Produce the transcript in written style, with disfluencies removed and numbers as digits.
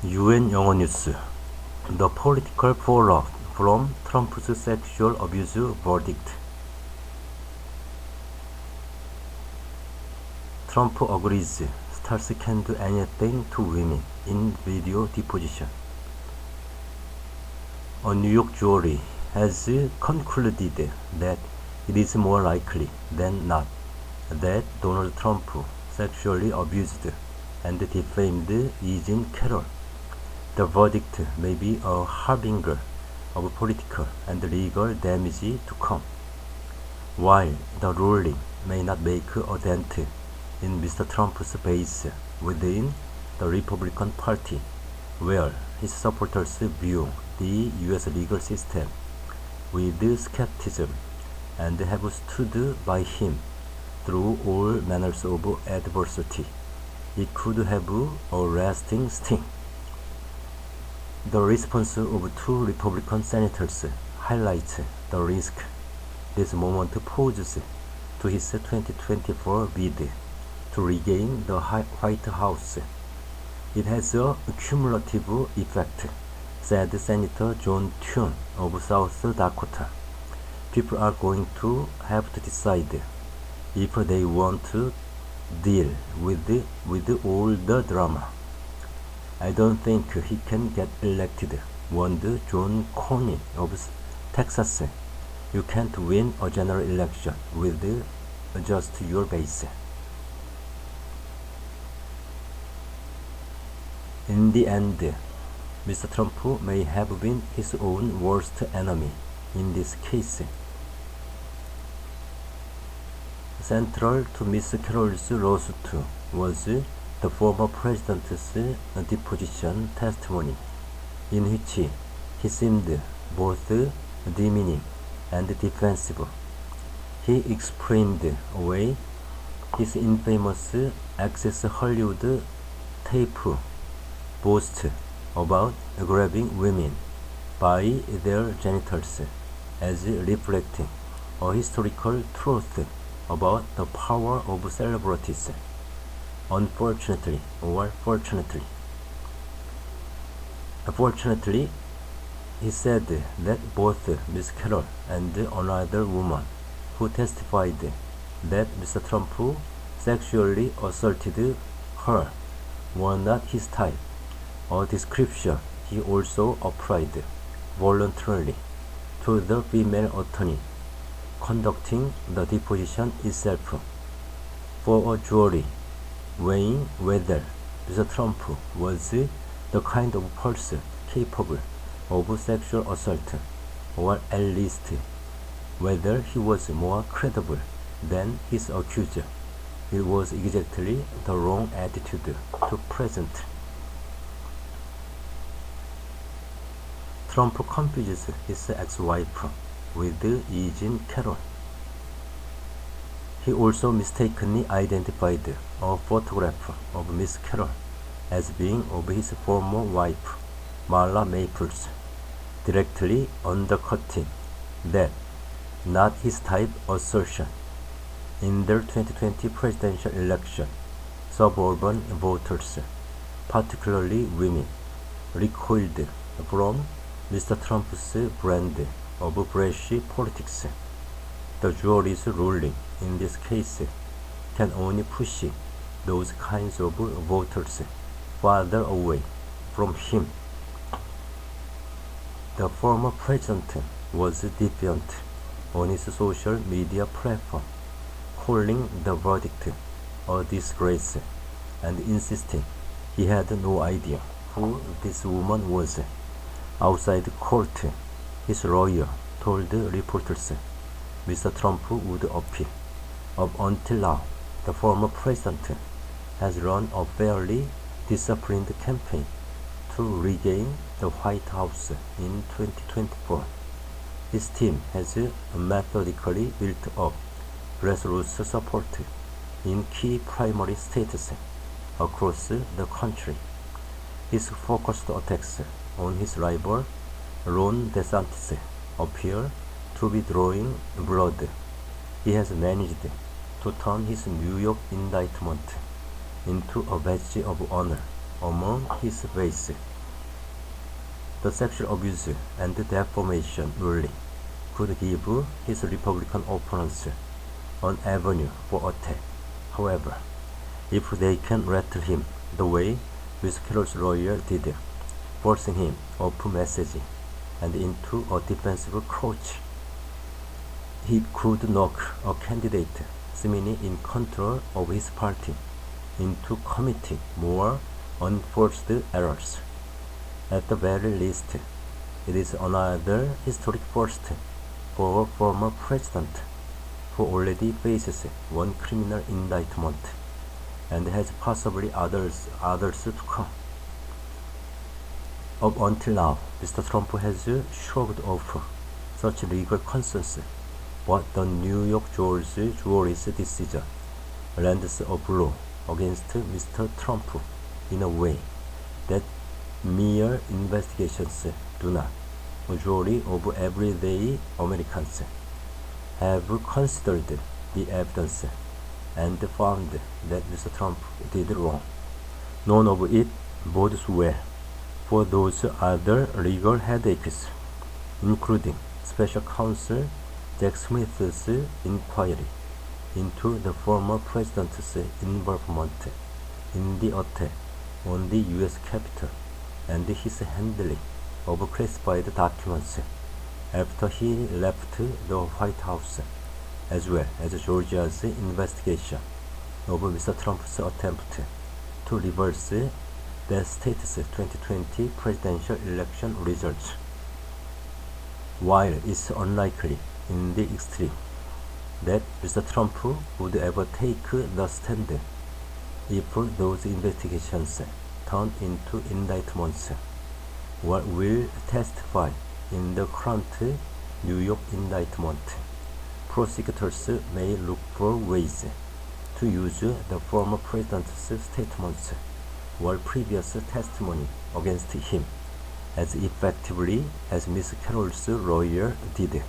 UN 영어뉴스. The political fallout from Trump's sexual abuse verdict. Trump agrees stars can do anything to women in video deposition. A New York jury has concluded that it is more likely than not that Donald Trump sexually abused and defamed Eugene Carroll. The verdict may be a harbinger of political and legal damage to come. While the ruling may not make a dent in Mr. Trump's base within the Republican Party, where his supporters view the U.S. legal system with skepticism and have stood by him through all manners of adversity, it could have a lasting sting. The response of two Republican senators highlights the risk this moment poses to his 2024 bid to regain the White House. It has a cumulative effect, said Senator John Thune of South Dakota. People are going to have to decide if they want to deal with all the drama. I don't think he can get elected, warned John Cornyn of Texas. You can't win a general election with just your base. In the end, Mr. Trump may have been his own worst enemy in this case. Central to Miss Carroll's lawsuit was the former president's deposition testimony, in which he seemed both demeaning and defensive. He explained away his infamous Access Hollywood tape boast about grabbing women by their genitals as reflecting a historical truth about the power of celebrities. Unfortunately, or fortunately, he said that both Miss Carroll and another woman who testified that Mr. Trump sexually assaulted her were not his type, a description he also applied voluntarily to the female attorney conducting the deposition itself. For a jury weighing whether Mr. Trump was the kind of person capable of sexual assault, or at least whether he was more credible than his accuser, it was exactly the wrong attitude to present. Trump confuses his ex-wife with Eugene Carroll. He also mistakenly identified a photograph of Miss Carroll as being of his former wife, Marla Maples, directly undercutting that not his type assertion. In their 2020 presidential election, suburban voters, particularly women, recoiled from Mr. Trump's brand of brash politics. The jury's ruling in this case can only push those kinds of voters farther away from him. The former president was defiant on his social media platform, calling the verdict a disgrace and insisting he had no idea who this woman was. Outside court, his lawyer told reporters Mr. Trump would appeal. Up until now, the former president has run a fairly disciplined campaign to regain the White House in 2024. His team has methodically built up grassroots support in key primary states across the country. His focused attacks on his rival, Ron DeSantis, appear to be drawing blood. He has managed to turn his New York indictment into a badge of honor among his base the sexual abuse and defamation ruling could give his Republican opponents an avenue for attack. However, if they can rattle him the way Miss Carroll's lawyer did, forcing him off messaging and into a defensive crouch, he could knock a candidate seemingly in control of his party into committing more unforced errors. At the very least, it is another historic first for a former president who already faces one criminal indictment and has possibly others to come. Up until now, Mr. Trump has shrugged off such legal concerns, but the New York jury's decision lands a blow against Mr. Trump in a way that mere investigations do not. A jury of everyday Americans have considered the evidence and found that Mr. Trump did wrong. None of it bodes well for those other legal headaches, including Special Counsel Jack Smith's inquiry into the former president's involvement in the attack on the U.S. Capitol and his handling of classified documents after he left the White House, as well as Georgia's investigation of Mr. Trump's attempt to reverse the state's 2020 presidential election results. While it's unlikely in the extreme that Mr. Trump would ever take the stand if those investigations turn into indictments, what will testify in the current New York indictment, prosecutors may look for ways to use the former president's statements or previous testimony against him as effectively as Ms. Carroll's lawyer did.